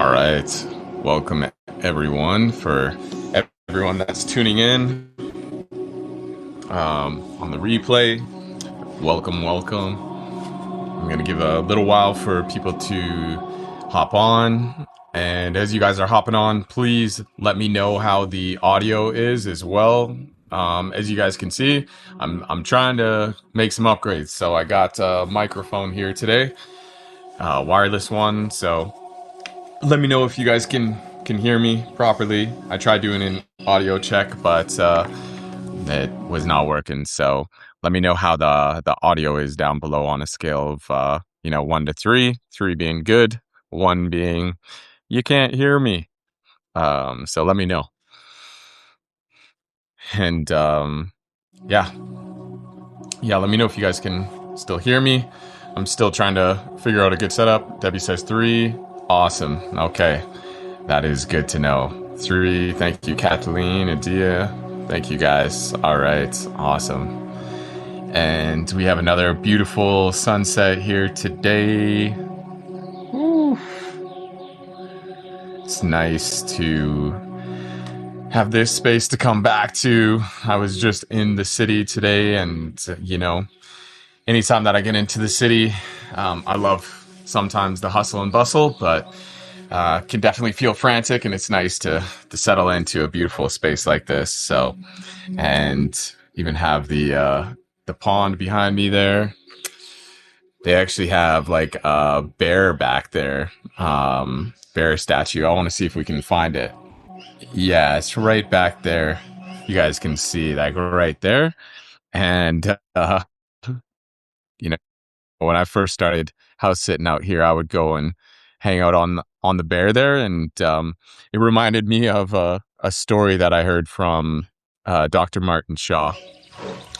All right. Welcome everyone for everyone that's tuning in on the replay. Welcome. I'm going to give a little while for people to hop on. And as you guys are hopping on, please let me know how the audio is as well. As you guys can see, I'm trying to make some upgrades. So I got a microphone here today, wireless one. So let me know if you guys can hear me properly. I tried doing an audio check, but it was not working. So let me know how the audio is down below on a scale of 1 to 3. 3 being good, 1 being you can't hear me. So let me know. And yeah, let me know if you guys can still hear me. I'm still trying to figure out a good setup. Debbie says 3. Awesome. Okay. That is good to know. 3, thank you, Kathleen, Adia. Thank you, guys. All right, awesome. And we have another beautiful sunset here today. Woo. It's nice to have this space to come back to. I was just in the city today, and, anytime that I get into the city, I love sometimes the hustle and bustle, but can definitely feel frantic, and it's nice to settle into a beautiful space like this. So, and even have the pond behind me there. They actually have like a bear back there, bear statue. I want to see if we can find it. Yeah, it's right back there. You guys can see like right there. And you know, when I first started house sitting out here, I would go and hang out on the bear there, and it reminded me of a story that I heard from Dr. Martin Shaw,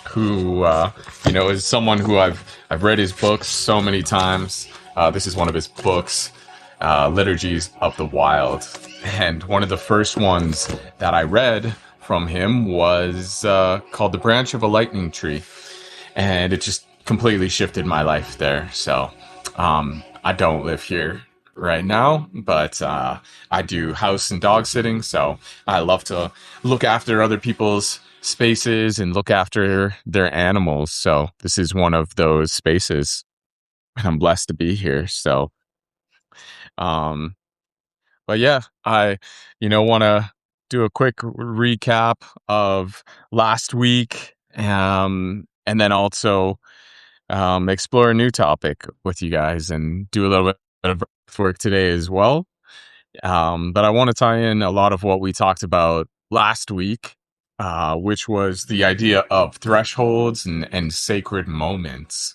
who is someone who I've read his books so many times. This is one of his books, Liturgies of the Wild, and one of the first ones that I read from him was called "The Branch of a Lightning Tree," and it just completely shifted my life there. So I don't live here right now, but I do house and dog sitting, so I love to look after other people's spaces and look after their animals. So this is one of those spaces, and I'm blessed to be here. So um but yeah, I want to do a quick recap of last week, and then also explore a new topic with you guys and do a little bit of work today as well. But I want to tie in a lot of what we talked about last week, which was the idea of thresholds and sacred moments.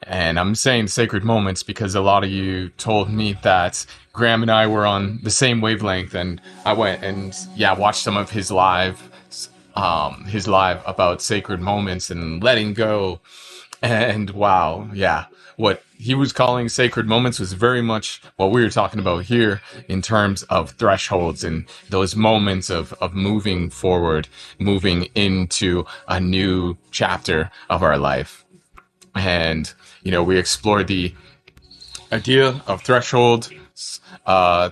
And I'm saying sacred moments because a lot of you told me that Graham and I were on the same wavelength, and I went and watched some of his live about sacred moments and letting go. And wow, yeah, what he was calling sacred moments was very much what we were talking about here in terms of thresholds and those moments of moving forward, moving into a new chapter of our life. And, we explored the idea of threshold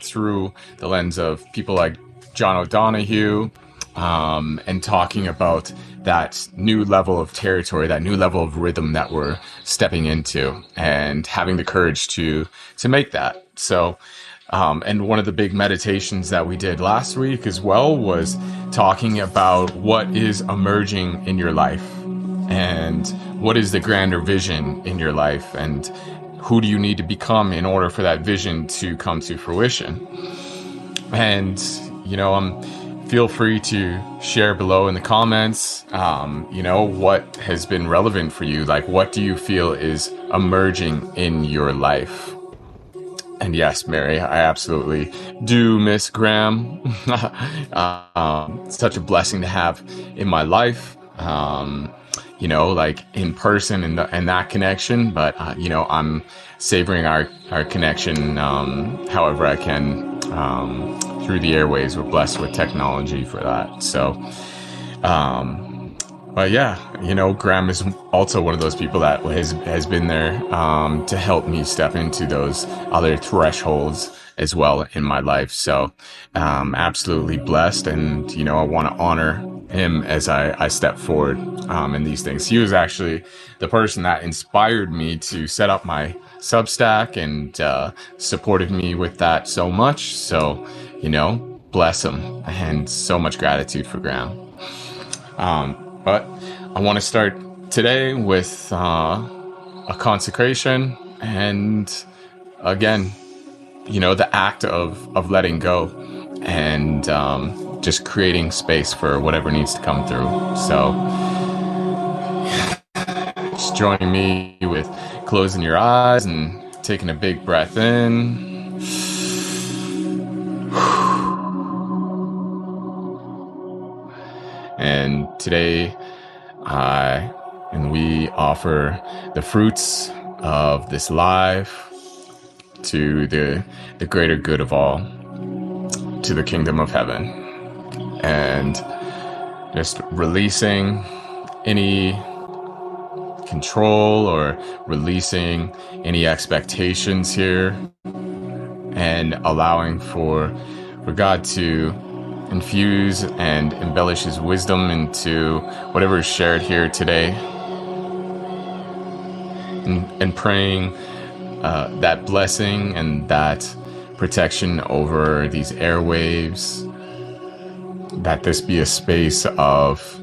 through the lens of people like John O'Donohue, and talking about that new level of territory, that new level of rhythm that we're stepping into, and having the courage to make that. So, and one of the big meditations that we did last week as well was talking about what is emerging in your life, and what is the grander vision in your life, and who do you need to become in order for that vision to come to fruition. And feel free to share below in the comments, what has been relevant for you. Like, what do you feel is emerging in your life? And yes, Mary, I absolutely do miss Graham. It's such a blessing to have in my life, like in person and that connection. But, I'm savoring our connection however I can through the airways. We're blessed with technology for that. So, But yeah, Graham is also one of those people that has been there to help me step into those other thresholds as well in my life. So absolutely blessed, and I want to honor him as I step forward in these things. He was actually the person that inspired me to set up my Substack and supported me with that so much. So, bless him, and so much gratitude for Graham. But I want to start today with a consecration, and again, the act of letting go, and just creating space for whatever needs to come through. So just joining me with closing your eyes and taking a big breath in. And today we offer the fruits of this life to the greater good of all, to the kingdom of heaven, and just releasing any control or releasing any expectations here, and allowing for God to infuse and embellish his wisdom into whatever is shared here today, and praying that blessing and that protection over these airwaves, that this be a space of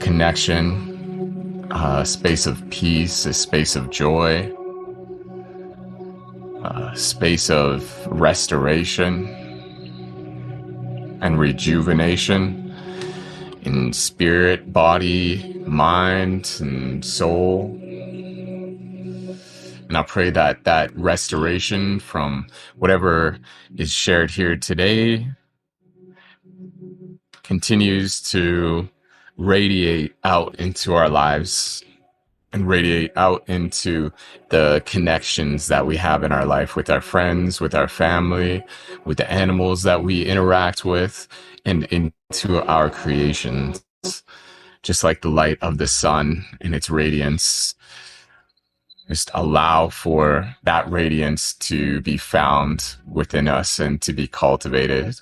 connection, a space of peace, a space of joy, a space of restoration and rejuvenation in spirit, body, mind, and soul. And I pray that restoration from whatever is shared here today continues to radiate out into our lives and radiate out into the connections that we have in our life with our friends, with our family, with the animals that we interact with, and into our creations. Just like the light of the sun and its radiance, just allow for that radiance to be found within us and to be cultivated,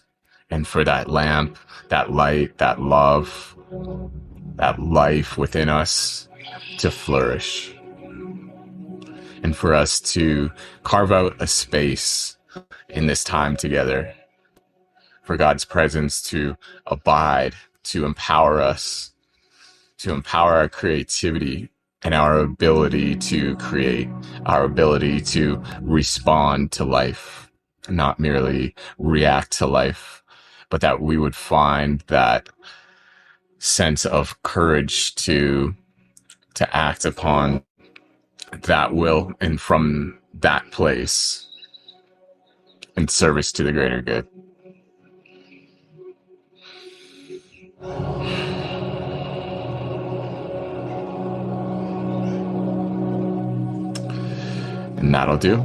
and for that lamp, that light, that love, that life within us to flourish, and for us to carve out a space in this time together for God's presence to abide, to empower us, to empower our creativity and our ability to create, our ability to respond to life, not merely react to life, but that we would find that sense of courage to act upon that will, and from that place, in service to the greater good. And that'll do.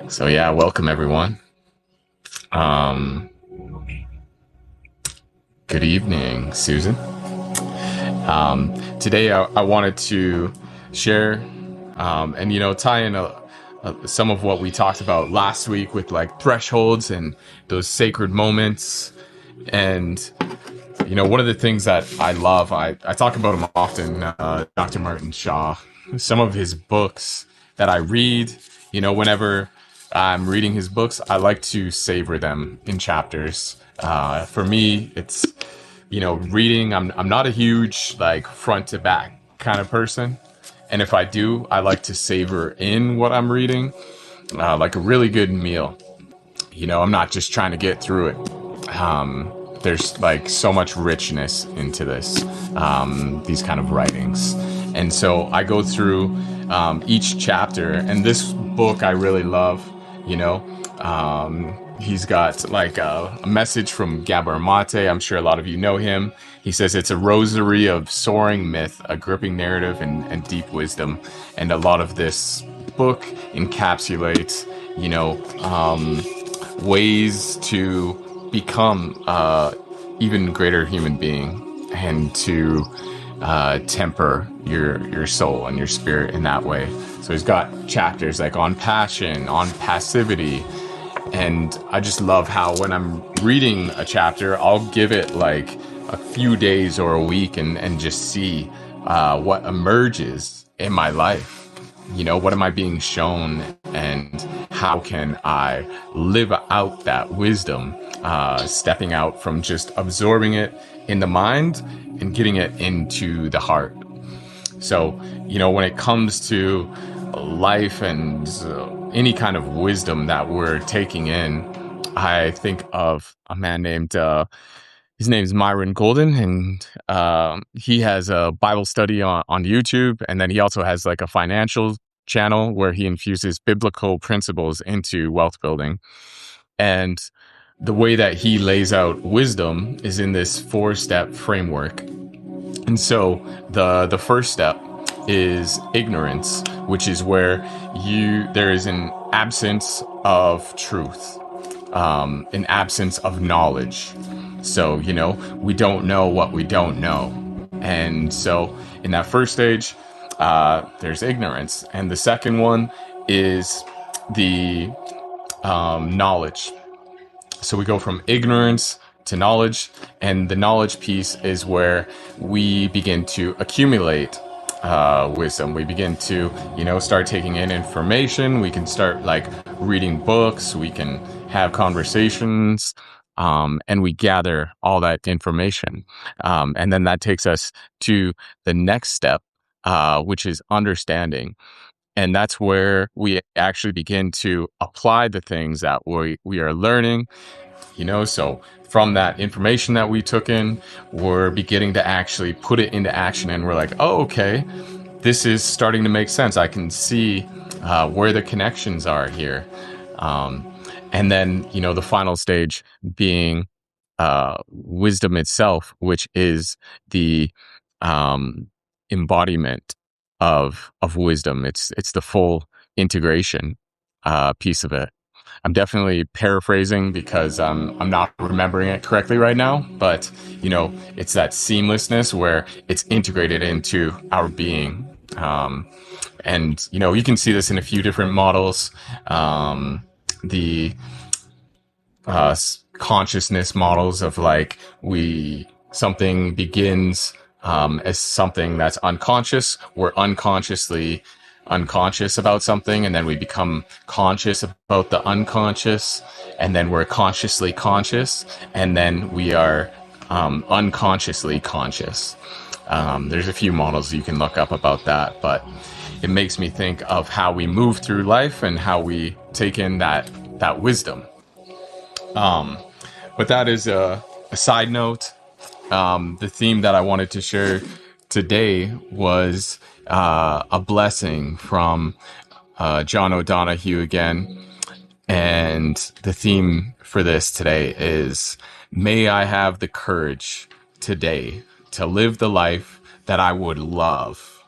So yeah, welcome everyone. Good evening, Susan. Today I wanted to share and tie in some of what we talked about last week with like thresholds and those sacred moments. And one of the things that I love, I talk about him often, Dr. Martin Shaw. Some of his books that I read, whenever I'm reading his books, I like to savor them in chapters. For me, it's reading. I'm not a huge like front to back kind of person, and if I do, I like to savor in what I'm reading, like a really good meal. I'm not just trying to get through it. There's like so much richness into these kind of writings. And so I go through each chapter, and this book I really love, he's got like a message from Gabor Mate. I'm sure a lot of you know him. He says it's a rosary of soaring myth, a gripping narrative, and deep wisdom. And a lot of this book encapsulates, ways to become even greater human being, and to temper your soul and your spirit in that way. So he's got chapters like on passion, on passivity, and I just love how when I'm reading a chapter, I'll give it like a few days or a week and just see what emerges in my life. You know, what am I being shown, and how can I live out that wisdom, stepping out from just absorbing it in the mind and getting it into the heart. So, you know, when it comes to life and any kind of wisdom that we're taking in, I think of a man named, his name's Myron Golden, and he has a Bible study on YouTube. And then he also has like a financial channel where he infuses biblical principles into wealth building. And the way that he lays out wisdom is in this 4-step framework. And so the first step is ignorance, which is where there is an absence of truth, an absence of knowledge. So, you know, we don't know what we don't know. And so in that first stage, there's ignorance. And the second one is the knowledge. So we go from ignorance to knowledge, and the knowledge piece is where we begin to accumulate wisdom. We begin to, you know, start taking in information. We can start like reading books. We can have conversations, and we gather all that information. And then that takes us to the next step, which is understanding. And that's where we actually begin to apply the things that we are learning, you know. So from that information that we took in, we're beginning to actually put it into action, and we're like, oh, okay, this is starting to make sense. I can see where the connections are here. And then, you know, the final stage being wisdom itself, which is the embodiment of wisdom. It's the full integration piece of it. I'm definitely paraphrasing because I'm not remembering it correctly right now, but you know, it's that seamlessness where it's integrated into our being. And you know, you can see this in a few different models. The consciousness models of like something begins as something that's unconscious. We're unconsciously unconscious about something, and then we become conscious about the unconscious, and then we're consciously conscious, and then we are unconsciously conscious. There's a few models you can look up about that, but it makes me think of how we move through life and how we take in that wisdom. But that is a side note. The theme that I wanted to share today was a blessing from John O'Donohue again. And the theme for this today is, may I have the courage today to live the life that I would love,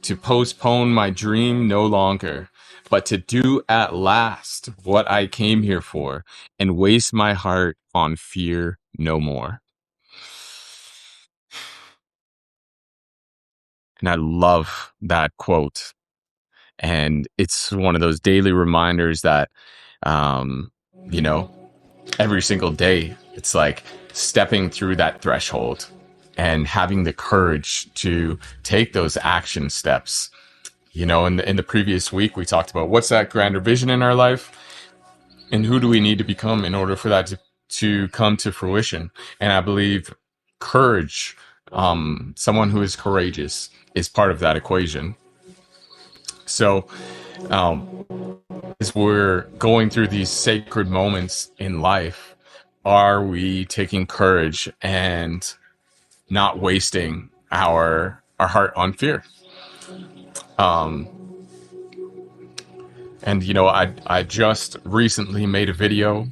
to postpone my dream no longer, but to do at last what I came here for, and waste my heart on fear no more. And I love that quote. And it's one of those daily reminders that, you know, every single day, it's like stepping through that threshold and having the courage to take those action steps. You know, in the previous week, we talked about what's that grander vision in our life, and who do we need to become in order for that to come to fruition. And I believe courage, someone who is courageous, is part of that equation. So as we're going through these sacred moments in life, are we taking courage and not wasting our heart on fear? And you know, I just recently made a video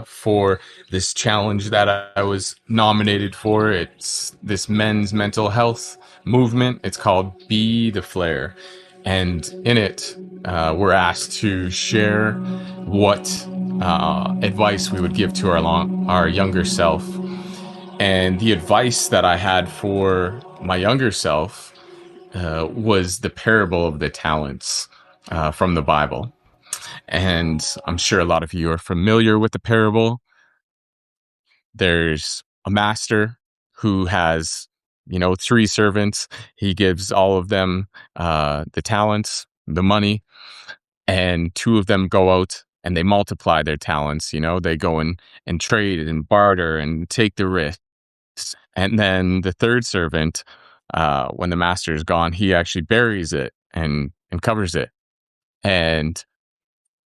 for this challenge that I was nominated for. It's this men's mental health movement. It's called Be the Flare. And in it, we're asked to share what advice we would give to our younger self. And the advice that I had for my younger self was the parable of the talents from the Bible. And I'm sure a lot of you are familiar with the parable. There's a master who has, three servants. He gives all of them the talents, the money, and two of them go out and they multiply their talents. They go and trade and barter and take the risk. And then the third servant, when the master is gone, he actually buries it and covers it. And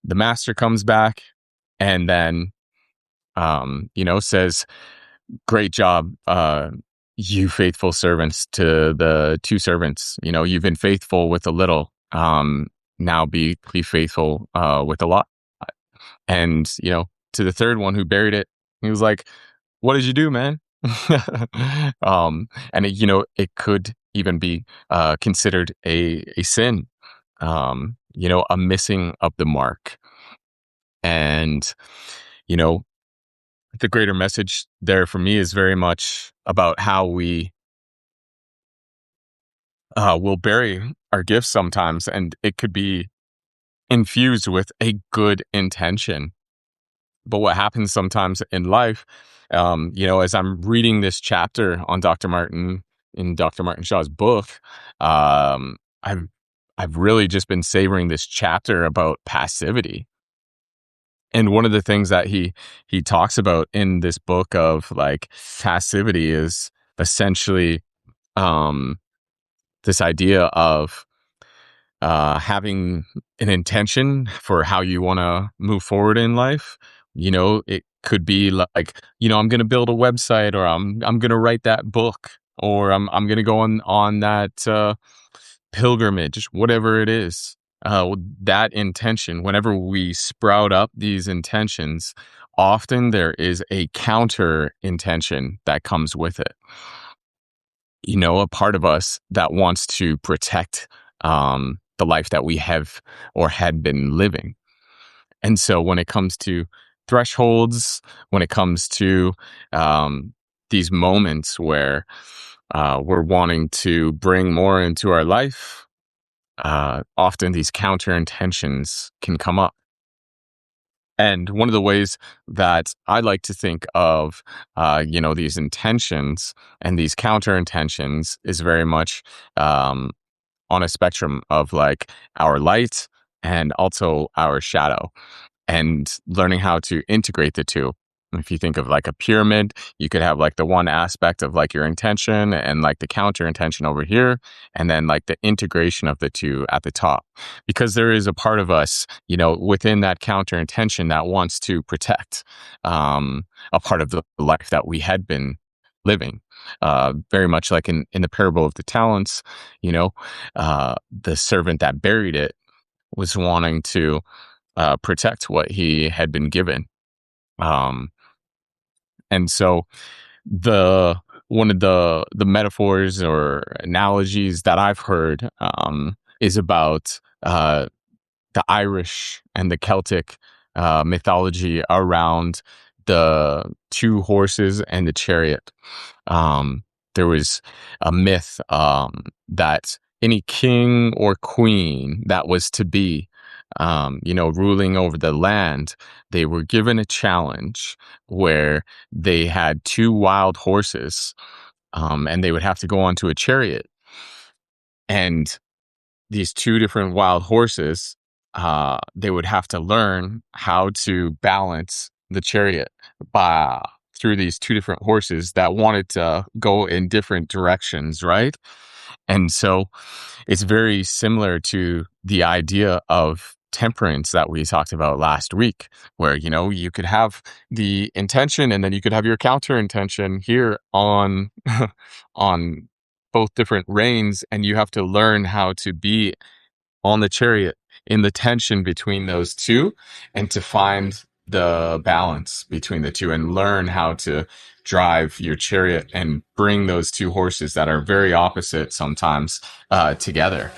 the master comes back and then, says, "Great job, you faithful servants," to the two servants. You've been faithful with a little. Now be faithful with a lot. And to the third one who buried it, he was like, "What did you do, man?" And it could even be considered a sin, a missing of the mark. And you know, the greater message there for me is very much about how we will bury our gifts sometimes, and it could be infused with a good intention. But what happens sometimes in life, as I'm reading this chapter on Dr. Martin in Dr. Martin Shaw's book, um, I've I've really just been savoring this chapter about passivity. And one of the things that he talks about in this book of like passivity is essentially um, this idea of having an intention for how you want to move forward in life. It could be like, I'm going to build a website, or I'm going to write that book, or I'm going to go on that pilgrimage, whatever it is. That intention, whenever we sprout up these intentions, often there is a counter intention that comes with it. A part of us that wants to protect the life that we have or had been living. And so when it comes to thresholds, when it comes to these moments where we're wanting to bring more into our life, often these counter intentions can come up. And one of the ways that I like to think of, these intentions and these counter intentions is very much on a spectrum of like our light and also our shadow, and learning how to integrate the two. If you think of like a pyramid, you could have like the one aspect of like your intention and like the counter intention over here, and then like the integration of the two at the top. Because there is a part of us, within that counter intention that wants to protect a part of the life that we had been living. Very much like in the parable of the talents, the servant that buried it was wanting to protect what he had been given. Um, and so the one of the metaphors or analogies that I've heard is about the Irish and the Celtic mythology around the two horses and the chariot. Um, there was a myth that any king or queen that was to be, ruling over the land, they were given a challenge where they had two wild horses, and they would have to go onto a chariot. And these two different wild horses, they would have to learn how to balance the chariot by through these two different horses that wanted to go in different directions, right? And so it's very similar to the idea of temperance that we talked about last week, where, you could have the intention and then you could have your counter intention here on, on both different reins, and you have to learn how to be on the chariot in the tension between those two, and to find the balance between the two and learn how to drive your chariot and bring those two horses that are very opposite sometimes together.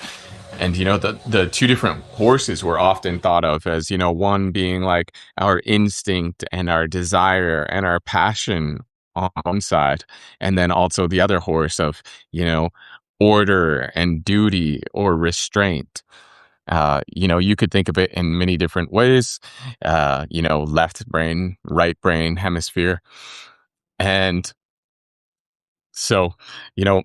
And the two different horses were often thought of as, one being like our instinct and our desire and our passion, on one side, and then also the other horse of, you know, order and duty or restraint. You could think of it in many different ways, left brain, right brain hemisphere. And so, you know,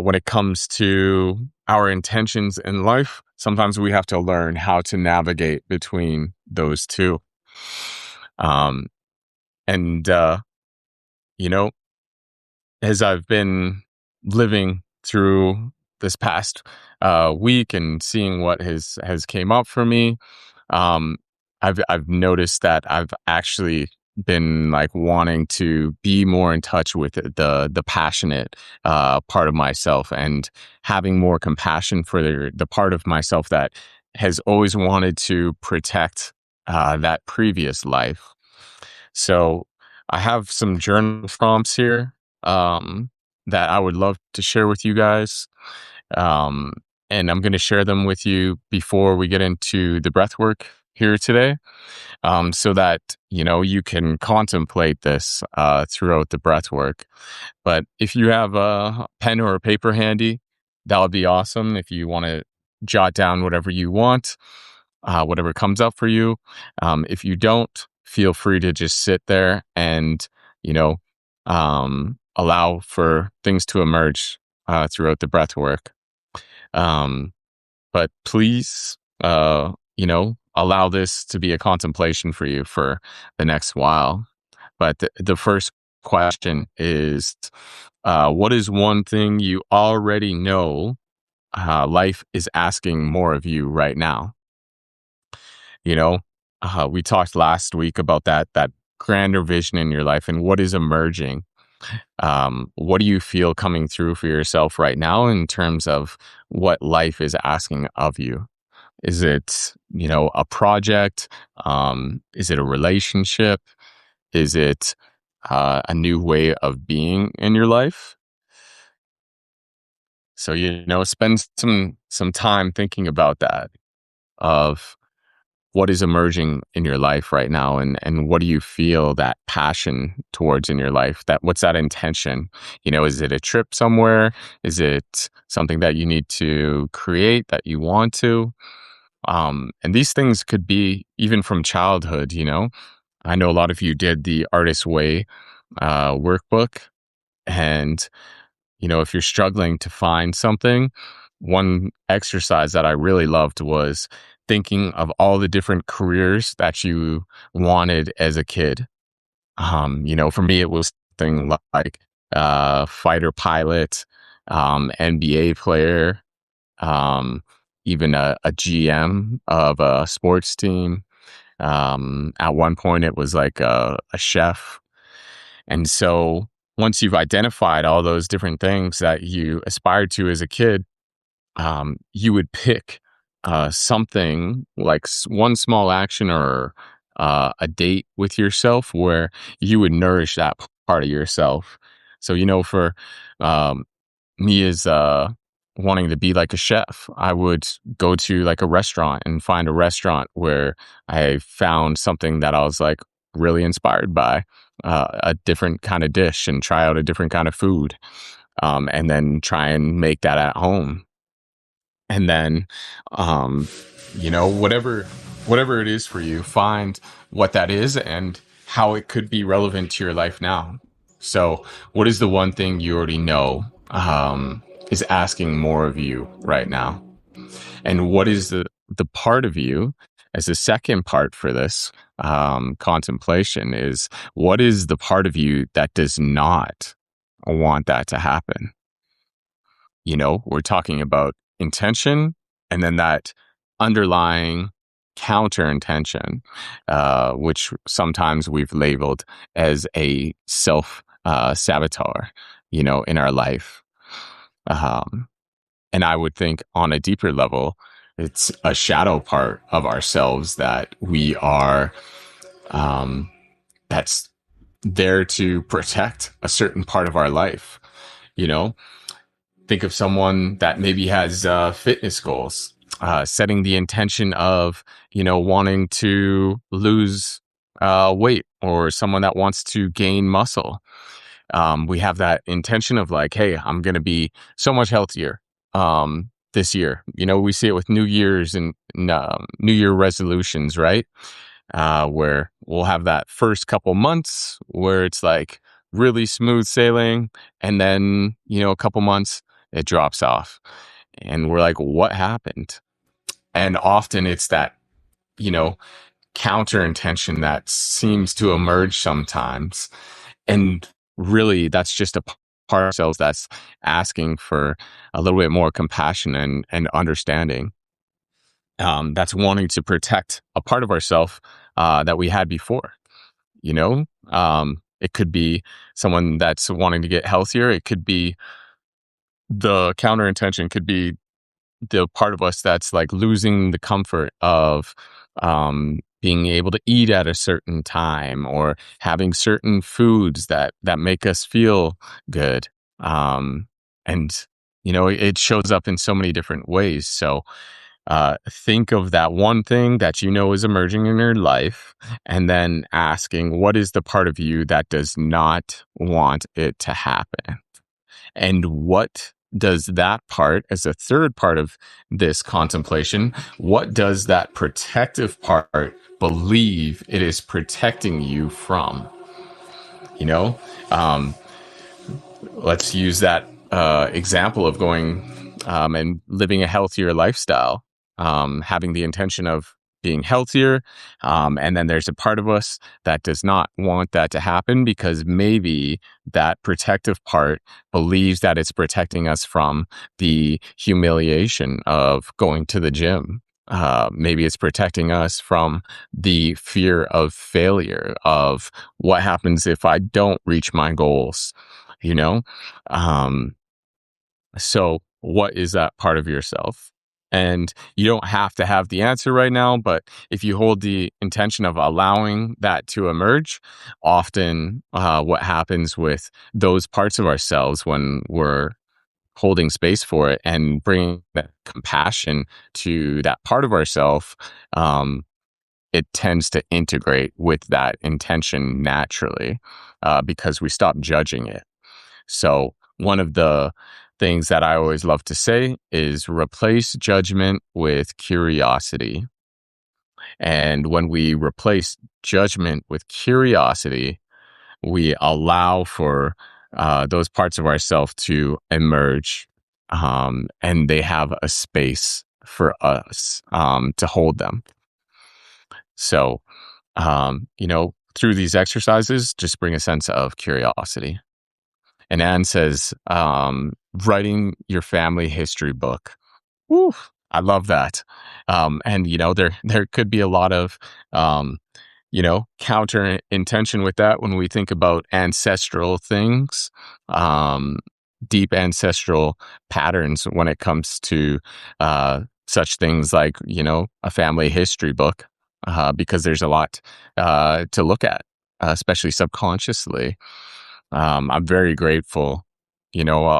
when it comes to our intentions in life, sometimes we have to learn how to navigate between those two. Um, and, you know, as I've been living through this past week and seeing what has came up for me, um, I've noticed that I've actually been like wanting to be more in touch with the passionate part of myself and having more compassion for the part of myself that has always wanted to protect that previous life. So I have some journal prompts here um, that I would love to share with you guys. Um, and I'm going to share them with you before we get into the breath work here today, so that, you can contemplate this throughout the breath work. But if you have a pen or a paper handy, that would be awesome. If you want to jot down whatever you want, whatever comes up for you. If you don't, feel free to just sit there and, you know, allow for things to emerge throughout the breath work. Um, but please, allow this to be a contemplation for you for the next while. But the first question is, what is one thing you already know life is asking more of you right now? You know, we talked last week about that grander vision in your life and what is emerging. What do you feel coming through for yourself right now in terms of what life is asking of you? Is it, a project? Is it a relationship? Is it a new way of being in your life? So, spend some time thinking about that, of what is emerging in your life right now, and what do you feel that passion towards in your life? That what's that intention? Is it a trip somewhere? Is it something that you need to create that you want to? And these things could be even from childhood. I know a lot of you did the Artist Way workbook, and if you're struggling to find something, one exercise that I really loved was thinking of all the different careers that you wanted as a kid. For me, it was something like fighter pilot, NBA player, um, even a GM of a sports team. At one point, it was like a chef. And so once you've identified all those different things that you aspired to as a kid, you would pick something like one small action or a date with yourself where you would nourish that part of yourself. So, for um, me as wanting to be like a chef, I would go to like a restaurant and find a restaurant where I found something that I was like really inspired by, a different kind of dish, and try out a different kind of food, and then try and make that at home. And then, um, whatever it is for you, find what that is and how it could be relevant to your life now. So, what is the one thing you already know is asking more of you right now? And what is the part of you, as a second part for this contemplation, is what is the part of you that does not want that to happen? We're talking about intention and then that underlying counter intention, which sometimes we've labeled as a self saboteur, in our life. Um, and I would think on a deeper level, it's a shadow part of ourselves that we are, that's there to protect a certain part of our life. You know, think of someone that maybe has fitness goals, setting the intention of, wanting to lose weight, or someone that wants to gain muscle. we have that intention of like, hey, I'm going to be so much healthier this year. We see it with New Year's and New Year resolutions, right? Where we'll have that first couple months where it's like really smooth sailing, and then a couple months it drops off, and we're like, what happened? And often it's that you know counter intention that seems to emerge sometimes. And really, that's just a part of ourselves that's asking for a little bit more compassion and understanding. That's wanting to protect a part of ourselves that we had before. It could be someone that's wanting to get healthier. It could be the counter intention, could be the part of us that's like losing the comfort of being able to eat at a certain time, or having certain foods that make us feel good. And it shows up in so many different ways. So think of that one thing that is emerging in your life, and then asking, what is the part of you that does not want it to happen? And what does that part, as a third part of this contemplation, what does that protective part believe it is protecting you from? You know, um, let's use that example of going and living a healthier lifestyle, having the intention of being healthier. And then there's a part of us that does not want that to happen, because maybe that protective part believes that it's protecting us from the humiliation of going to the gym. Maybe it's protecting us from the fear of failure, of what happens if I don't reach my goals, you know? Um, so what is that part of yourself? And you don't have to have the answer right now, but if you hold the intention of allowing that to emerge, often what happens with those parts of ourselves when we're holding space for it and bringing that compassion to that part of ourselves, it tends to integrate with that intention naturally, because we stop judging it. So one of the things that I always love to say is replace judgment with curiosity. And when we replace judgment with curiosity, we allow for those parts of ourselves to emerge, and they have a space for us to hold them. So, through these exercises, just bring a sense of curiosity. And Anne says, writing your family history book. Woo, I love that. And there could be a lot of counter intention with that when we think about ancestral things, um, deep ancestral patterns when it comes to such things like a family history book, because there's a lot to look at, especially subconsciously. I'm very grateful.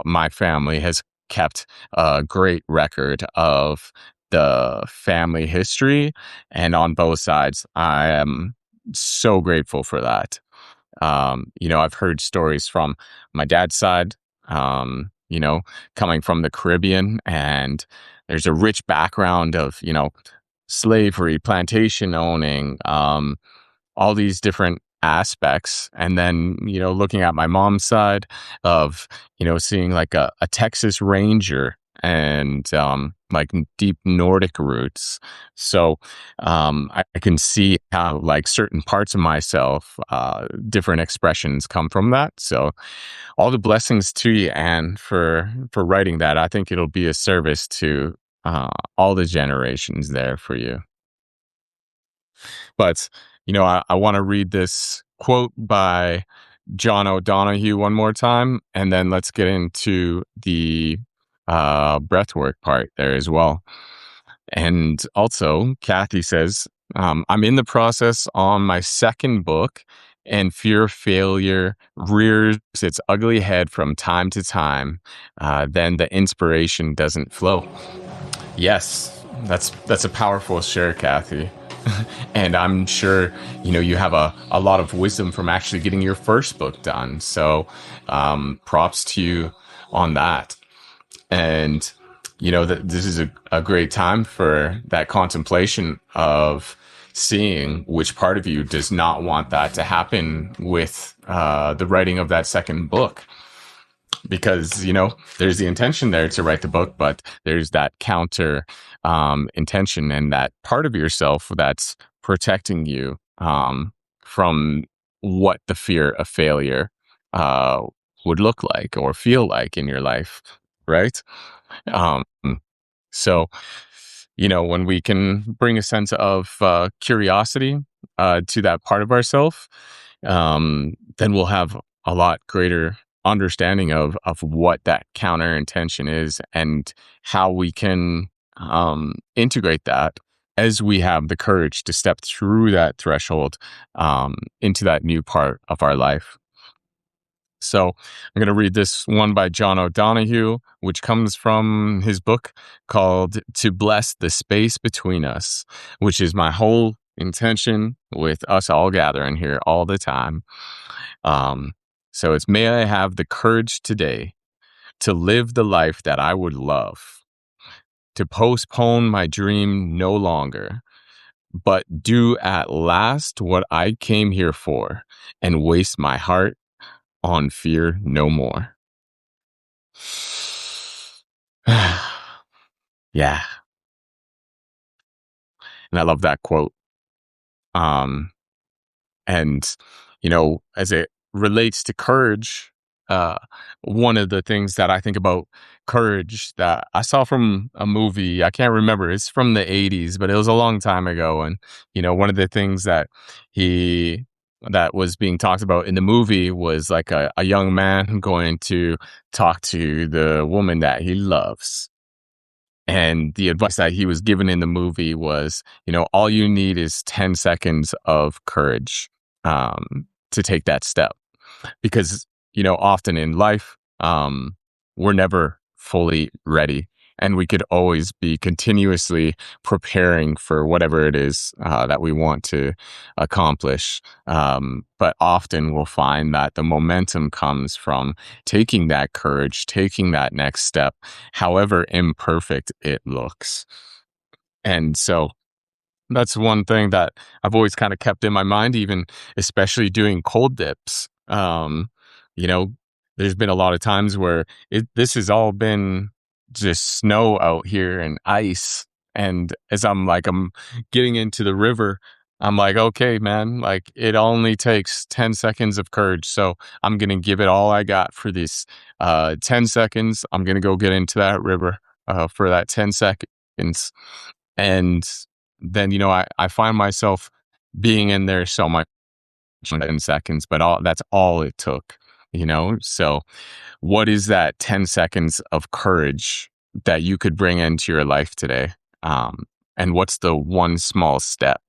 My family has kept a great record of the family history, and on both sides, I am so grateful for that. I've heard stories from my dad's side, coming from the Caribbean, and there's a rich background of, slavery, plantation owning, all these different aspects. And then, looking at my mom's side of, seeing like a Texas Ranger, and like deep Nordic roots. So I can see how like certain parts of myself, different expressions come from that. So all the blessings to you, Anne, for writing that. I think it'll be a service to all the generations there for you. But, I want to read this quote by John O'Donohue one more time, and then let's get into the breathwork part there as well. And also, Kathy says, I'm in the process on my second book, and fear of failure rears its ugly head from time to time. Then the inspiration doesn't flow. Yes, that's a powerful share, Kathy. And I'm sure, you have a lot of wisdom from actually getting your first book done. So props to you on that. And, that this is a great time for that contemplation of seeing which part of you does not want that to happen with the writing of that second book, because there's the intention there to write the book, but there's that counter intention and that part of yourself that's protecting you from what the fear of failure uh, would look like or feel like in your life, right? um, so when we can bring a sense of curiosity to that part of ourself, then we'll have a lot greater understanding of what that counter intention is and how we can integrate that as we have the courage to step through that threshold into that new part of our life. So I'm going to read this one by John O'Donohue, which comes from his book called To Bless the Space Between Us, which is my whole intention with us all gathering here all the time. So it's, may I have the courage today to live the life that I would love, to postpone my dream no longer, but do at last what I came here for and waste my heart on fear no more. Yeah. And I love that quote. Um, and, as it relates to courage, uh, one of the things that I think about courage that I saw from a movie, I can't remember, it's from the 80s, but it was a long time ago. And, one of the things that was being talked about in the movie was like a young man going to talk to the woman that he loves. And the advice that he was given in the movie was, all you need is 10 seconds of courage to take that step. Because, often in life, we're never fully ready. And we could always be continuously preparing for whatever it is that we want to accomplish. But often we'll find that the momentum comes from taking that courage, taking that next step, however imperfect it looks. And so that's one thing that I've always kind of kept in my mind, even especially doing cold dips. You know, there's been a lot of times where this has all been just snow out here and ice. And as I'm getting into the river, I'm like, okay, man, like it only takes 10 seconds of courage. So I'm going to give it all I got for this 10 seconds. I'm going to go get into that river for that 10 seconds. And then, I find myself being in there so much in 10 seconds, but that's all it took, So what is that 10 seconds of courage that you could bring into your life today? And what's the one small step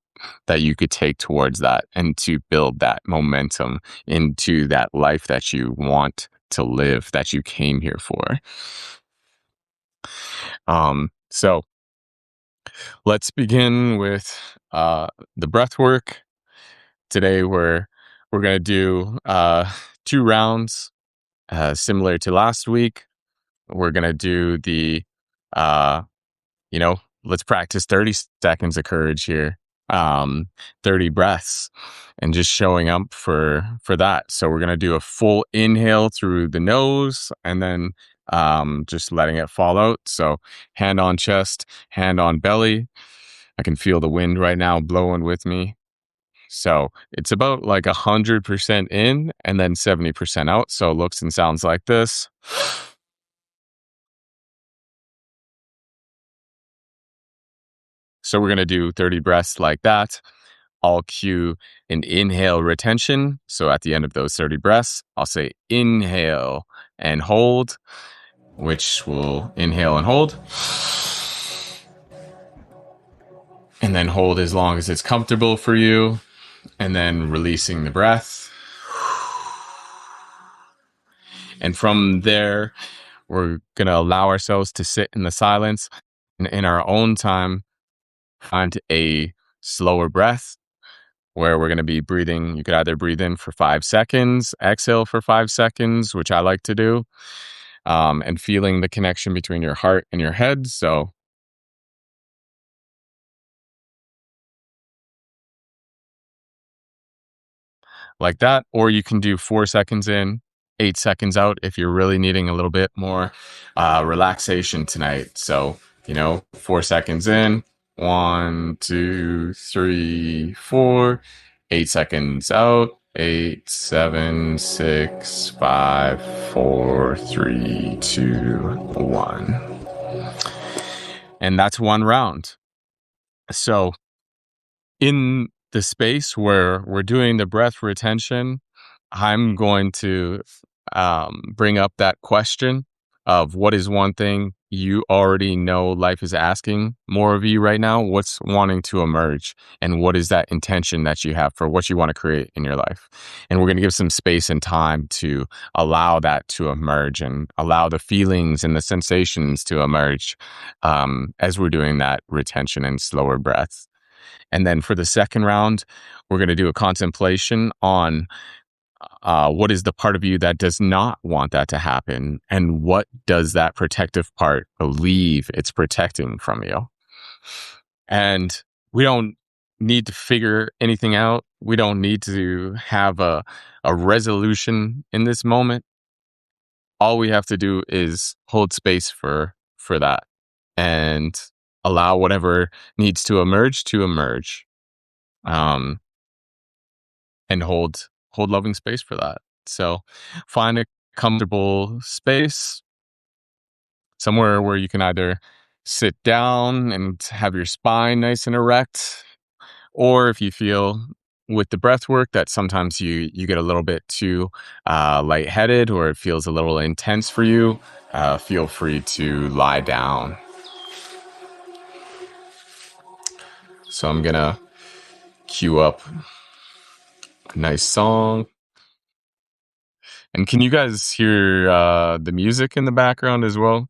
that you could take towards that and to build that momentum into that life that you want to live, that you came here for? So let's begin with the breath work. Today we're gonna do 2 rounds, similar to last week. We're gonna do the uh, let's practice 30 seconds of courage here. 30 breaths and just showing up for that. So we're gonna do a full inhale through the nose and then just letting it fall out. So hand on chest, hand on belly. I can feel the wind right now blowing with me. So it's about like 100% in and then 70% out. So it looks and sounds like this. So we're going to do 30 breaths like that. I'll cue an inhale retention. So at the end of those 30 breaths, I'll say inhale and hold, which will inhale and hold. And then hold as long as it's comfortable for you. And then releasing the breath. And from there, we're going to allow ourselves to sit in the silence and in our own time, find a slower breath where we're going to be breathing. You could either breathe in for 5 seconds, exhale for 5 seconds, which I like to do, and feeling the connection between your heart and your head. So like that, or you can do 4 seconds in, 8 seconds out if you're really needing a little bit more relaxation tonight. So, 4 seconds in, 1, 2, 3, 4, 8 seconds out, 8, 7, 6, 5, 4, 3, 2, 1. And that's one round. So in the space where we're doing the breath retention, I'm going to bring up that question of what is one thing you already know life is asking more of you right now? What's wanting to emerge? And what is that intention that you have for what you want to create in your life? And we're going to give some space and time to allow that to emerge and allow the feelings and the sensations to emerge as we're doing that retention and slower breath. And then for the second round, we're going to do a contemplation on what is the part of you that does not want that to happen, and what does that protective part believe it's protecting from you. And we don't need to figure anything out. We don't need to have a resolution in this moment. All we have to do is hold space for that and allow whatever needs to emerge, and hold loving space for that. So find a comfortable space, somewhere where you can either sit down and have your spine nice and erect, or if you feel with the breath work that sometimes you get a little bit too lightheaded, or it feels a little intense for you, feel free to lie down. So I'm gonna cue up a nice song. And can you guys hear the music in the background as well?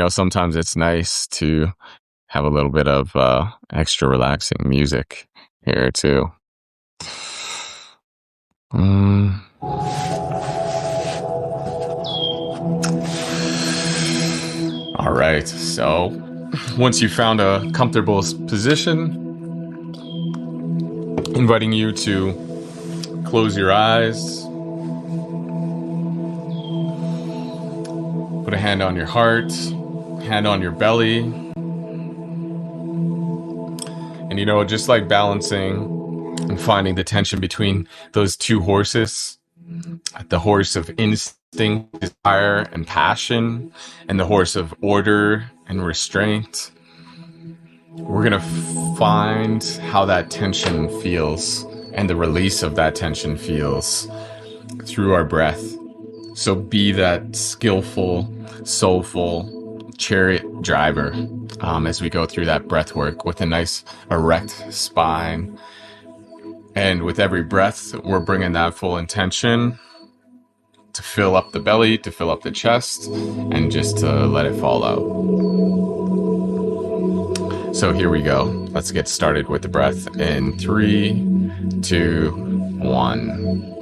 Sometimes it's nice to have a little bit of extra relaxing music here too. All right. So once you found a comfortable position, inviting you to close your eyes. Put a hand on your heart, hand on your belly. And just like balancing and finding the tension between those two horses, the horse of instinct, desire, and passion, and the horse of order and restraint, we're going to find how that tension feels and the release of that tension feels through our breath. So be that skillful, soulful chariot driver as we go through that breath work with a nice erect spine. And with every breath, we're bringing that full intention to fill up the belly, to fill up the chest, and just to let it fall out. So here we go. Let's get started with the breath in 3, 2, 1.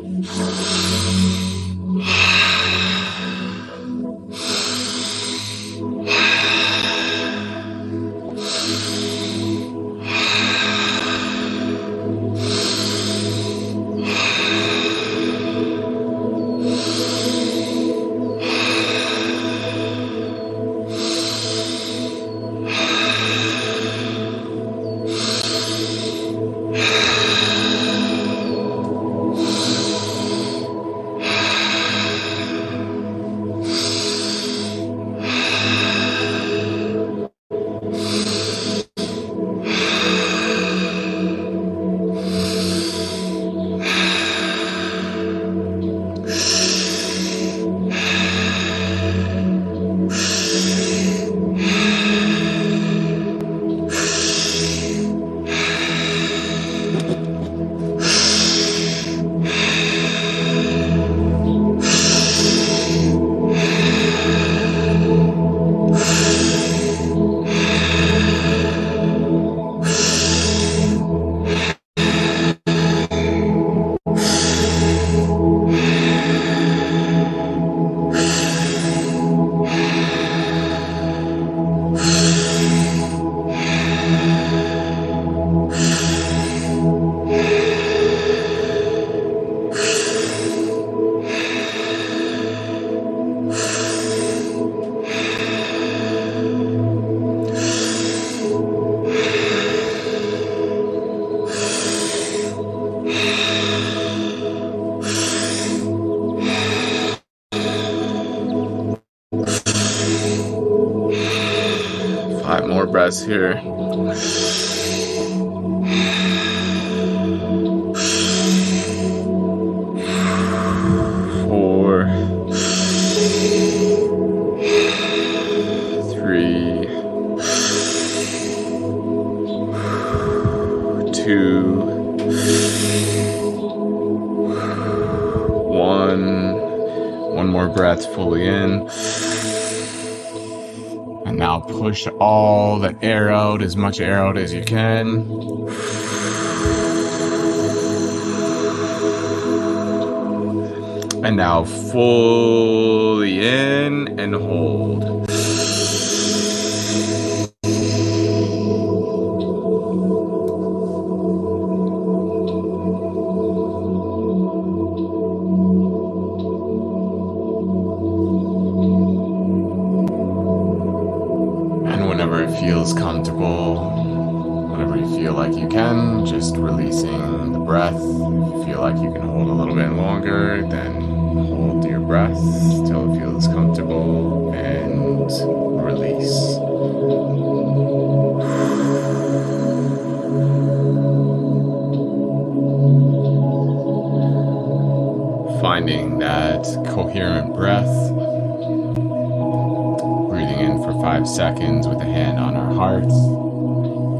breaths here. 4, 3, 2, 1. One more breath fully in. And now push all the air out, as much air out as you can. And now fully in and hold. And whenever it feels comfortable, whenever you feel like you can, just releasing the breath. If you feel like you can hold a little bit longer, then hold your breath till it feels comfortable and release. Finding that coherent breath. Breathing in for 5 seconds with a hand on our heart.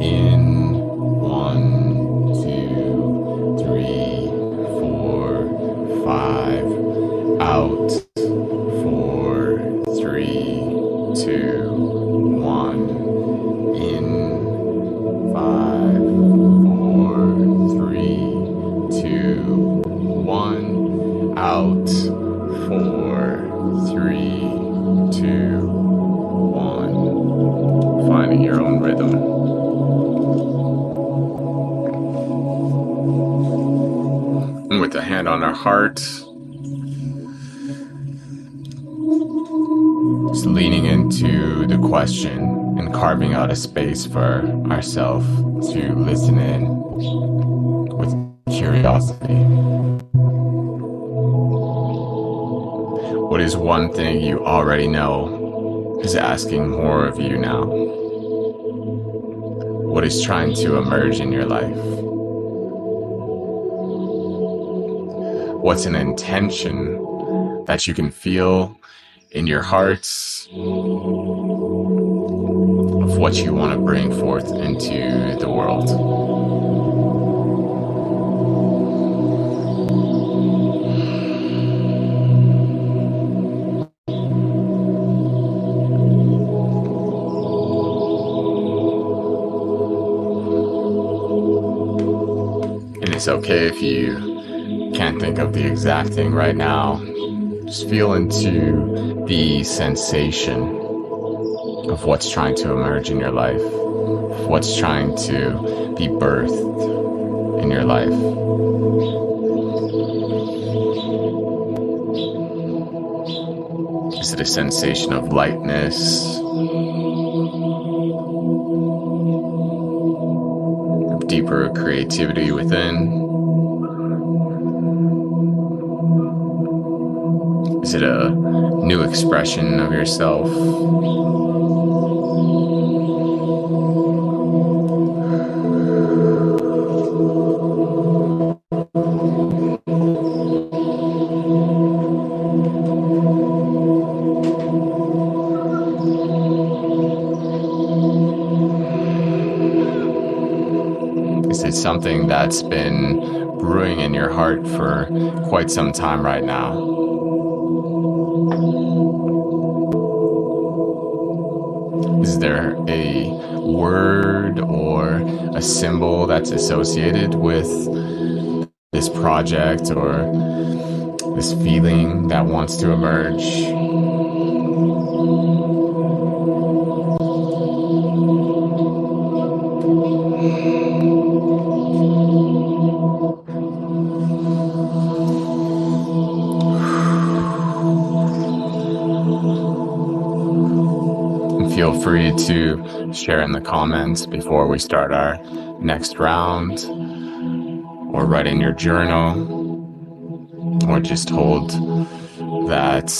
In 1, 2, 3, 4, 5. Out 4, 3, 2, 1. In 5, 4, 3, 2, 1. Out 4, 3, 2, 1. Finding your own rhythm. And with a hand on our heart, just leaning into the question and carving out a space for ourselves to listen in with curiosity. What is one thing you already know is asking more of you now? What is trying to emerge in your life? What's an intention that you can feel in your hearts of what you want to bring forth into the world? And it's okay if you can't think of the exact thing right now. Just feel into the sensation of what's trying to emerge in your life, what's trying to be birthed in your life. Is it a sensation of lightness, of deeper creativity within? Is it a new expression of yourself? Is it something that's been brewing in your heart for quite some time right now? Is there a word or a symbol that's associated with this project or this feeling that wants to emerge? Feel free to share in the comments before we start our next round, or write in your journal, or just hold that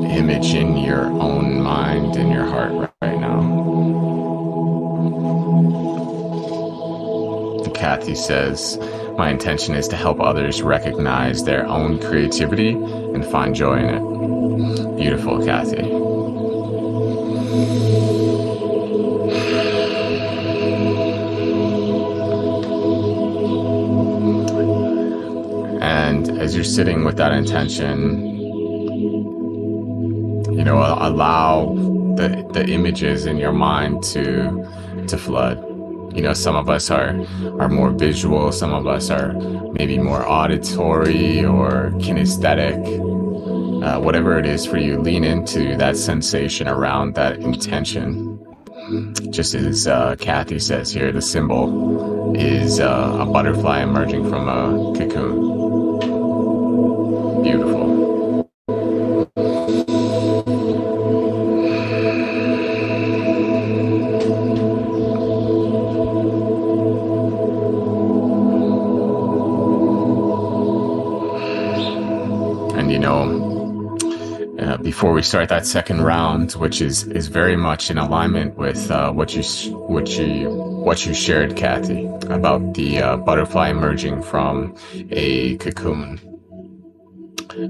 image in your own mind, in your heart right now. Kathy says, my intention is to help others recognize their own creativity and find joy in it. Beautiful, Kathy. And as you're sitting with that intention, allow the images in your mind to flood. Some of us are more visual, some of us are maybe more auditory or kinesthetic. Whatever it is for you, lean into that sensation around that intention. Just as Kathy says here, the symbol is a butterfly emerging from a cocoon. Beautiful. Before we start that second round, which is very much in alignment with what you shared, Kathy, about the butterfly emerging from a cocoon.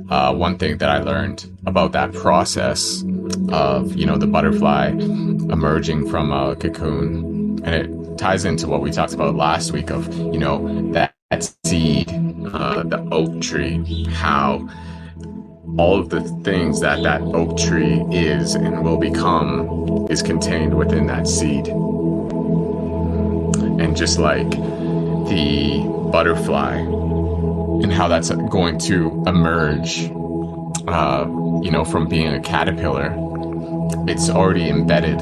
One thing that I learned about that process of the butterfly emerging from a cocoon, and it ties into what we talked about last week of that seed, the oak tree, how all of the things that oak tree is and will become is contained within that seed. And just like the butterfly and how that's going to emerge, from being a caterpillar, it's already embedded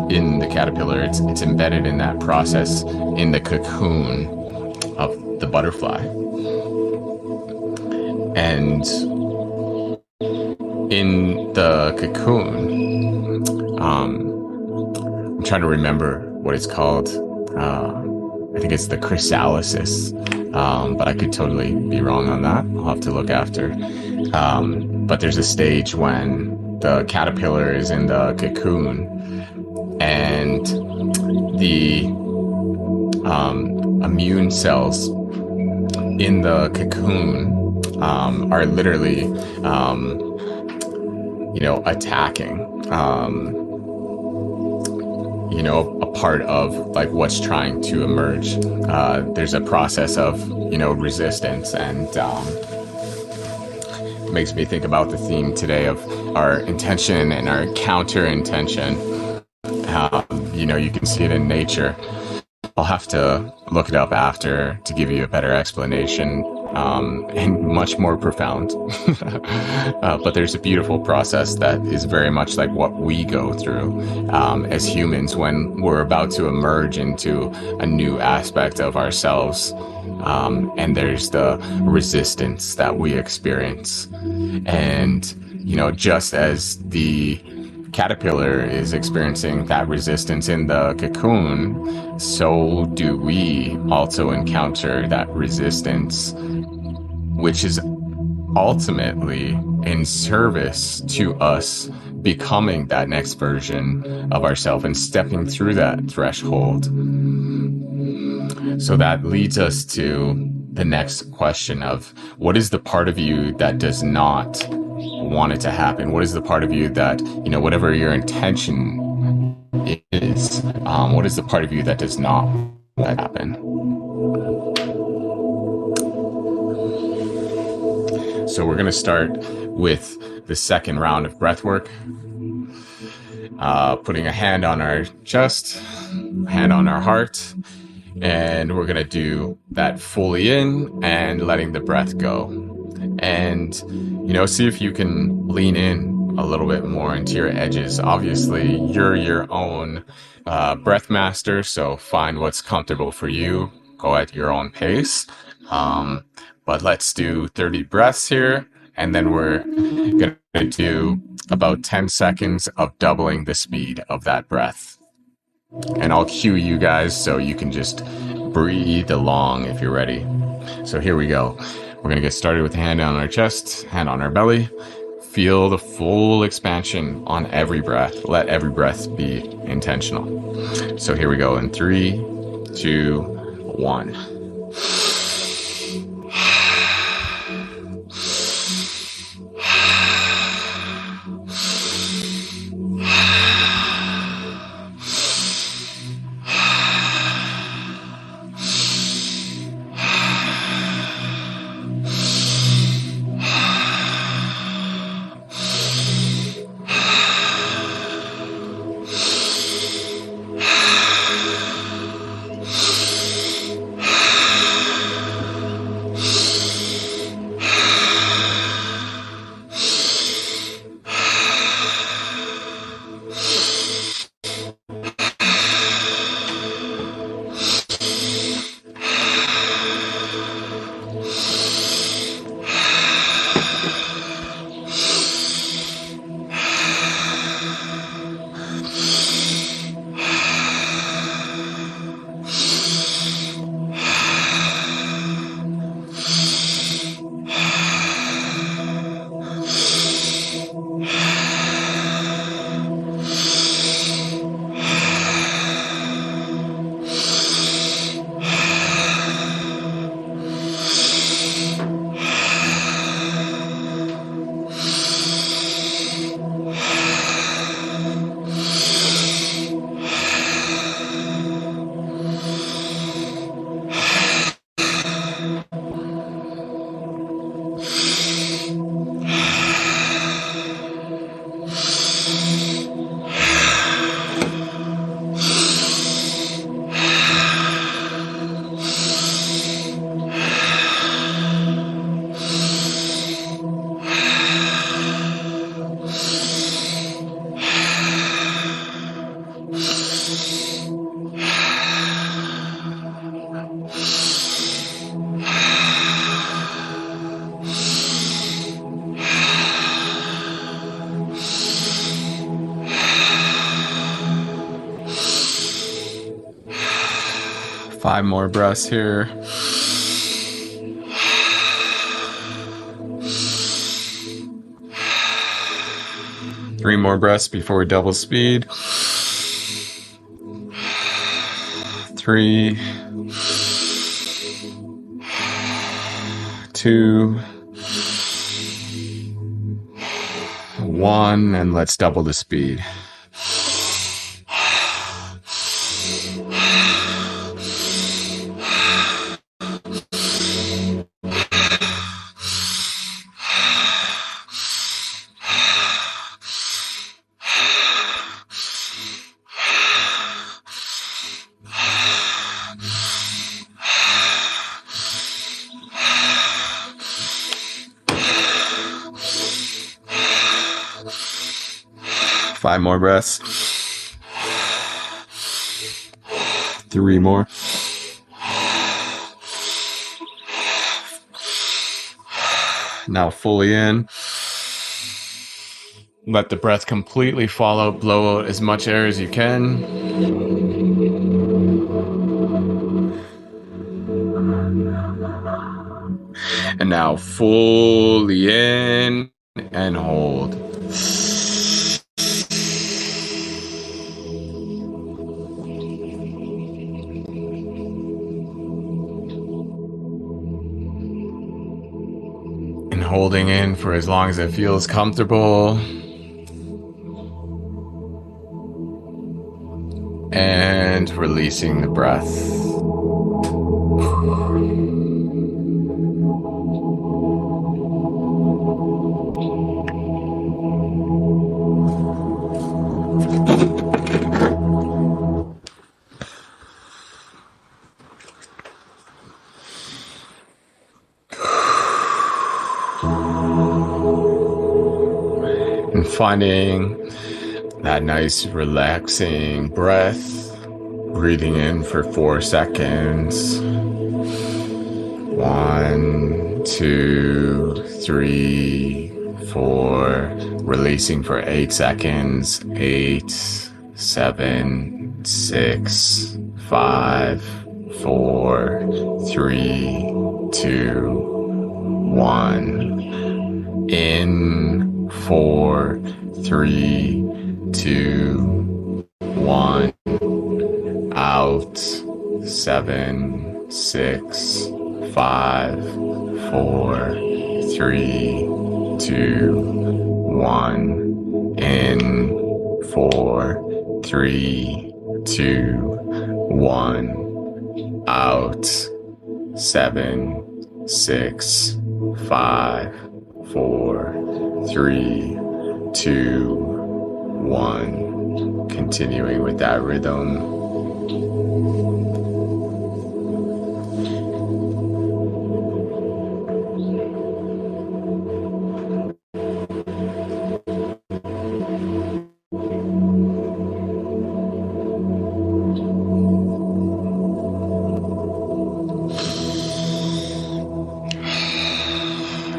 in the caterpillar. It's embedded in that process in the cocoon of the butterfly. And in the cocoon, I'm trying to remember what it's called. I think it's the chrysalis, but I could totally be wrong on that. I'll have to look after. But there's a stage when the caterpillar is in the cocoon and the immune cells in the cocoon are literally, attacking, a part of like what's trying to emerge. There's a process of, resistance, and it makes me think about the theme today of our intention and our counter intention. You can see it in nature. I'll have to look it up after to give you a better explanation, and much more profound. But there's a beautiful process that is very much like what we go through as humans when we're about to emerge into a new aspect of ourselves. And there's the resistance that we experience. And, just as the caterpillar is experiencing that resistance in the cocoon, so do we also encounter that resistance, which is ultimately in service to us becoming that next version of ourselves and stepping through that threshold. So that leads us to the next question of, what is the part of you that does not want it to happen? What is the part of you that, whatever your intention is, what is the part of you that does not want that to happen? So we're going to start with the second round of breath work. Putting a hand on our chest, hand on our heart, and we're going to do that fully in and letting the breath go. And, see if you can lean in a little bit more into your edges. Obviously, you're your own breath master, so find what's comfortable for you. Go at your own pace. But let's do 30 breaths here, and then we're going to do about 10 seconds of doubling the speed of that breath. And I'll cue you guys so you can just breathe along if you're ready. So here we go. We're going to get started with a hand on our chest, hand on our belly. Feel the full expansion on every breath. Let every breath be intentional. So here we go in 3, 2, 1. Five more breaths here. Three more breaths before we double speed. 3, 2, 1, and let's double the speed. Five more breaths. 3 more. Now fully in. Let the breath completely fall out, blow out as much air as you can. And now fully in and hold. And holding in for as long as it feels comfortable. And releasing the breath. And finding that nice relaxing breath, breathing in for 4 seconds. 1, 2, 3, 4. Releasing for 8 seconds. 8, 7, 6, 5, 4, 3, 2, 1. In 4, 3, 2, 1. Out 7, 6, 5, 4, 3, 2, 1. In 4, 3, 2, 1. Out 7, 6, 5, 4, 3, 2, 1. Continuing with that rhythm.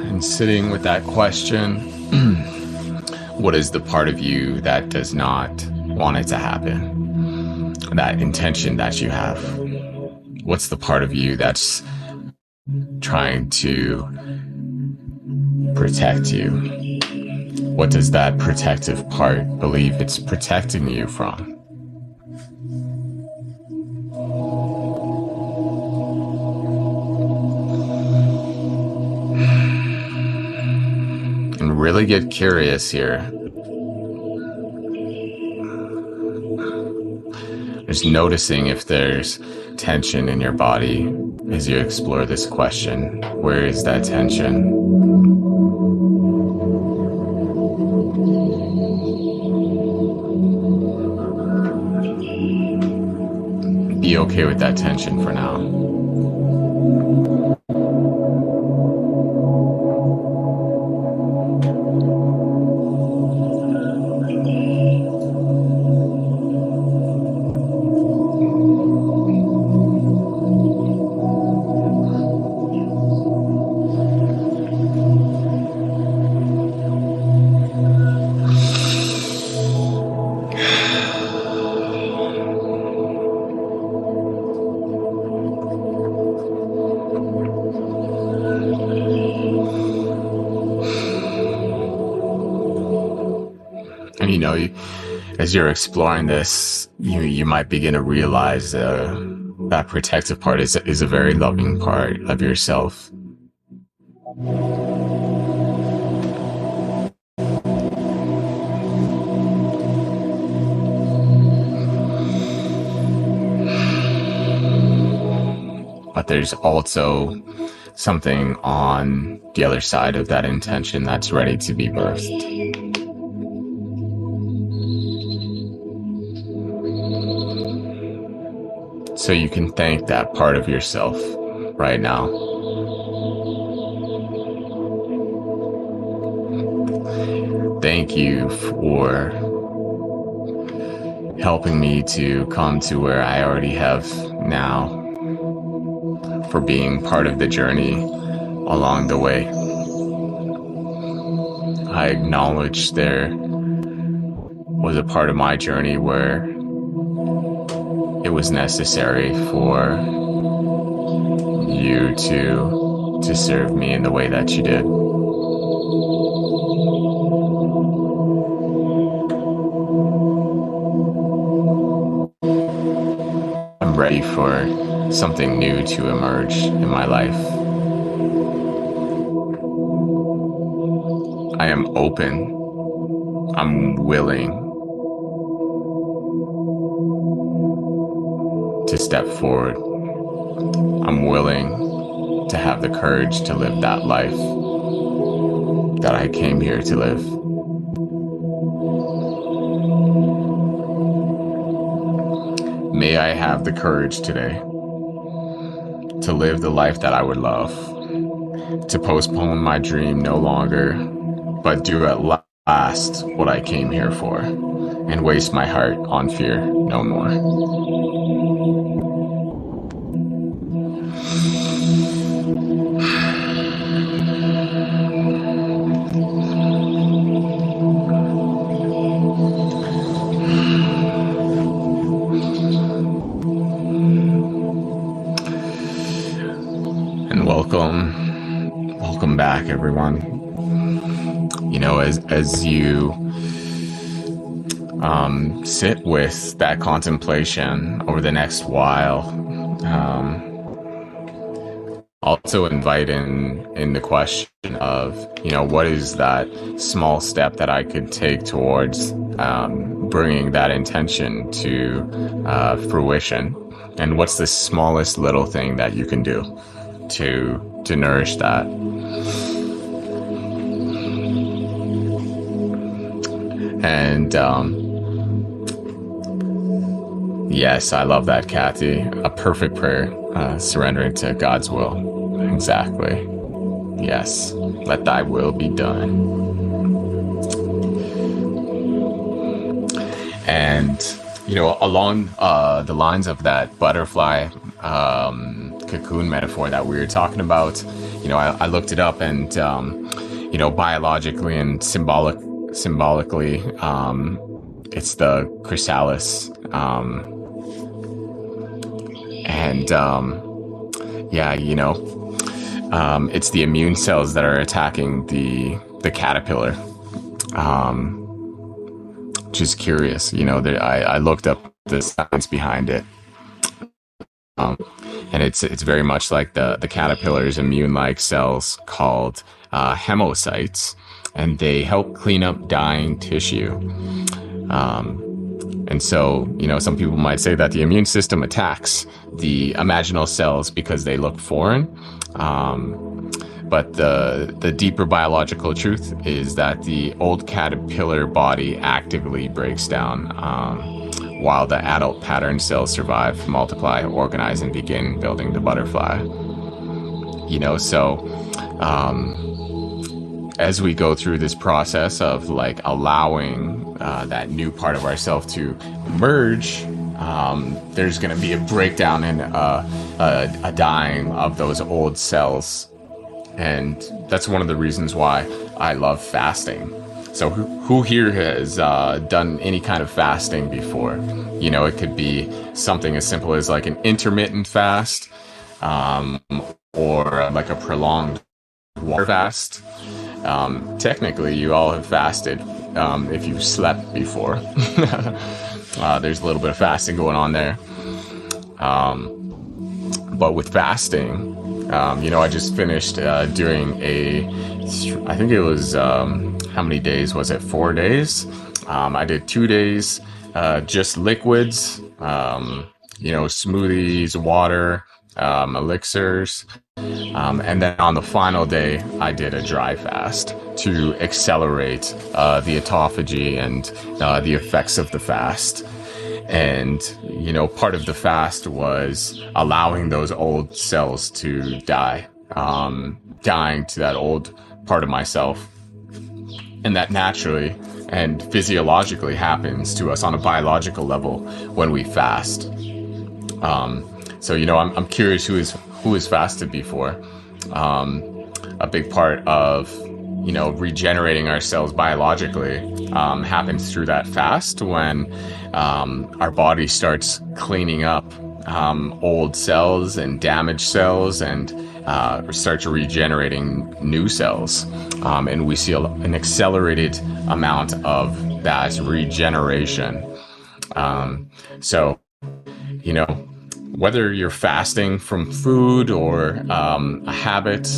And sitting with that question, what is the part of you that does not want it to happen? That intention that you have. What's the part of you that's trying to protect you? What does that protective part believe it's protecting you from? And really get curious here. Just noticing if there's tension in your body as you explore this question. Where is that tension? Be okay with that tension for now. And as you're exploring this, you might begin to realize that protective part is a very loving part of yourself. But there's also something on the other side of that intention that's ready to be birthed. So you can thank that part of yourself right now. Thank you for helping me to come to where I already have now, for being part of the journey along the way. I acknowledge there was a part of my journey where it was necessary for you to serve me in the way that you did. I'm ready for something new to emerge in my life. I am open. I'm willing to step forward. I'm willing to have the courage to live that life that I came here to live. May I have the courage today to live the life that I would love, to postpone my dream no longer, but do at last what I came here for, and waste my heart on fear no more. And welcome back, everyone. As you sit with that contemplation over the next while, also invite in the question of, what is that small step that I could take towards bringing that intention to fruition, and what's the smallest little thing that you can do to nourish that. And yes, I love that, Kathy. A perfect prayer, surrendering to God's will. Exactly. Yes, let thy will be done. And, along the lines of that butterfly cocoon metaphor that we were talking about, I looked it up, and, biologically and symbolically, it's the chrysalis. It's the immune cells that are attacking the caterpillar. Just curious, I looked up the science behind it, and it's very much like the caterpillar's immune-like cells called hemocytes, and they help clean up dying tissue. And so, some people might say that the immune system attacks the imaginal cells because they look foreign. But the deeper biological truth is that the old caterpillar body actively breaks down, while the adult pattern cells survive, multiply, organize, and begin building the butterfly. As we go through this process of allowing that new part of ourselves to emerge, there's going to be a breakdown and a dying of those old cells. And that's one of the reasons why I love fasting. So who here has done any kind of fasting before? It could be something as simple as an intermittent fast, or a prolonged water fast. Technically, you all have fasted if you've slept before. There's a little bit of fasting going on there. But with fasting, I just finished doing I think it was, how many days was it? 4 days. I did 2 days, just liquids, smoothies, water, elixirs. And then on the final day, I did a dry fast to accelerate the autophagy and the effects of the fast. And, part of the fast was allowing those old cells to die, dying to that old part of myself. And that naturally and physiologically happens to us on a biological level when we fast. So, I'm curious who has fasted before. A big part of, regenerating ourselves biologically happens through that fast, when our body starts cleaning up old cells and damaged cells, and starts regenerating new cells. And we see an accelerated amount of that regeneration. So, whether you're fasting from food or a habit,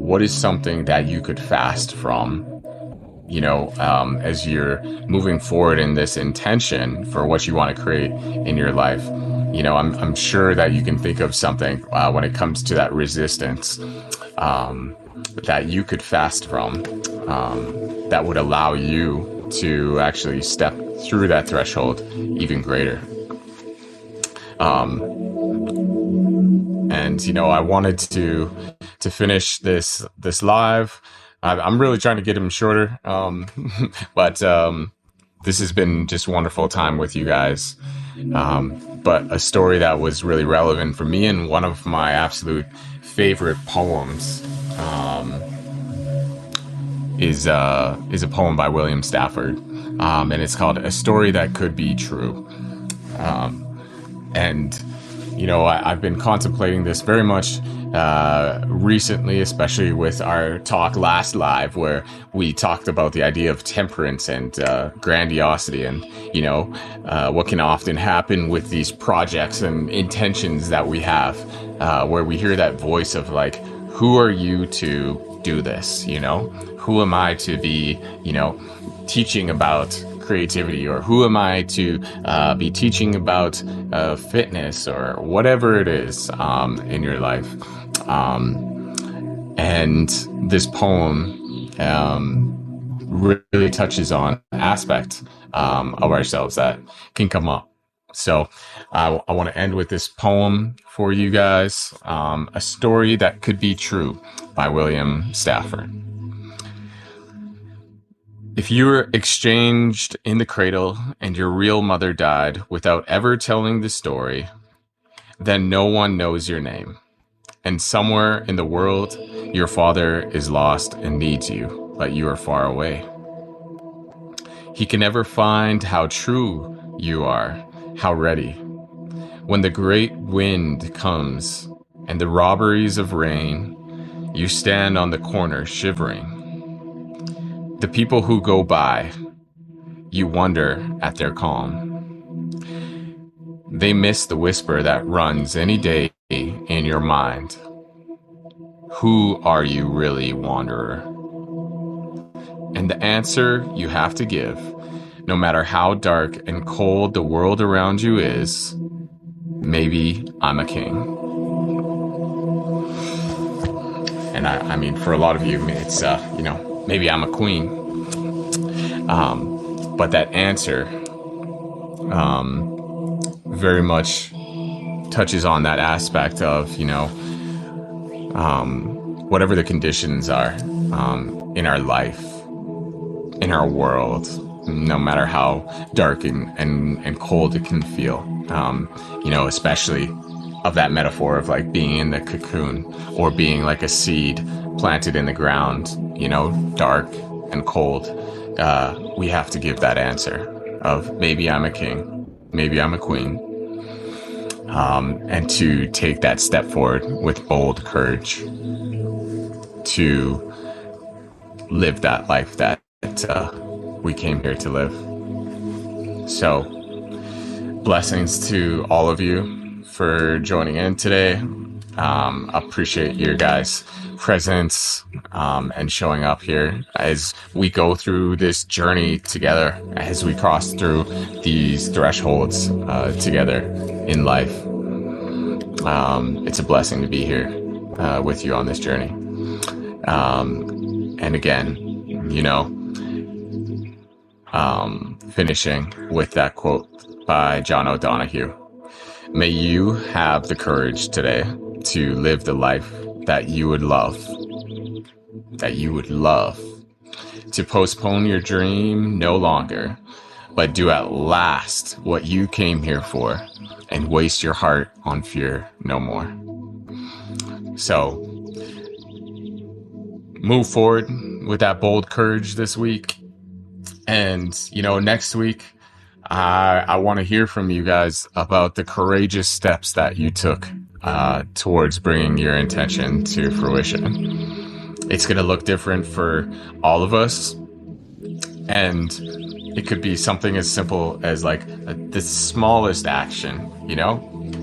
what is something that you could fast from, as you're moving forward in this intention for what you want to create in your life? I'm sure that you can think of something when it comes to that resistance that you could fast from, that would allow you to actually step through that threshold even greater. And I wanted to finish this live. I'm really trying to get him shorter, but this has been just a wonderful time with you guys. But a story that was really relevant for me, and one of my absolute favorite poems, is a poem by William Stafford, and it's called "A Story That Could Be True." And I've been contemplating this very much recently, especially with our talk last live, where we talked about the idea of temperance and grandiosity, and what can often happen with these projects and intentions that we have, where we hear that voice of like, who are you to do this? Who am I to be, teaching about creativity, or who am I to be teaching about fitness or whatever it is in your life? And this poem really touches on aspect of ourselves that can come up. So I want to end with this poem for you guys, A Story That Could Be True by William Stafford. If you were exchanged in the cradle and your real mother died without ever telling the story, then no one knows your name. And somewhere in the world, your father is lost and needs you, but you are far away. He can never find how true you are, how ready. When the great wind comes and the robberies of rain, you stand on the corner shivering. The people who go by, you wonder at their calm. They miss the whisper that runs any day in your mind. Who are you really, wanderer? And the answer you have to give, no matter how dark and cold the world around you is, maybe I'm a king. And I mean, for a lot of you, it's, maybe I'm a queen. But that answer very much touches on that aspect of, whatever the conditions are in our life, in our world, no matter how dark and cold it can feel, especially of that metaphor of like being in the cocoon or being like a seed planted in the ground, dark and cold. We have to give that answer of maybe I'm a king, maybe I'm a queen, and to take that step forward with bold courage to live that life that we came here to live. So, blessings to all of you for joining in today. Appreciate your guys' presence and showing up here as we go through this journey together, as we cross through these thresholds together in life. It's a blessing to be here with you on this journey. And again, finishing with that quote by John O'Donohue. May you have the courage today to live the life that you would love, to postpone your dream no longer, but do at last what you came here for, and waste your heart on fear no more. So, move forward with that bold courage this week. And, next week, I want to hear from you guys about the courageous steps that you took towards bringing your intention to fruition. It's going to look different for all of us. And it could be something as simple as like the smallest action,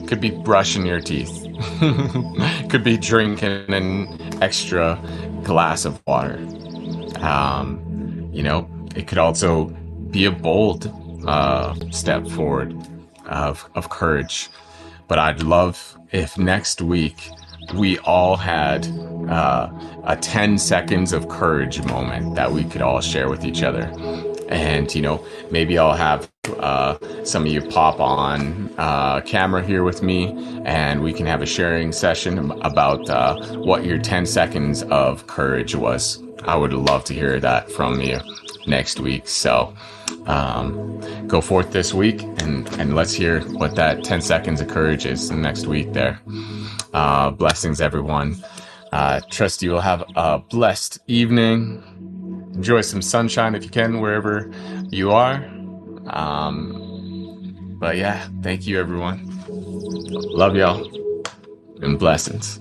Could be brushing your teeth. Could be drinking an extra glass of water. It could also be a bold step forward of courage. But I'd love if next week we all had a 10 seconds of courage moment that we could all share with each other. And, maybe I'll have some of you pop on camera here with me, and we can have a sharing session about what your 10 seconds of courage was. I would love to hear that from you next week. So go forth this week and let's hear what that 10 seconds of courage is next week there. Blessings, everyone. Trust you will have a blessed evening. Enjoy some sunshine if you can, wherever you are. But yeah, thank you, everyone. Love y'all, and blessings.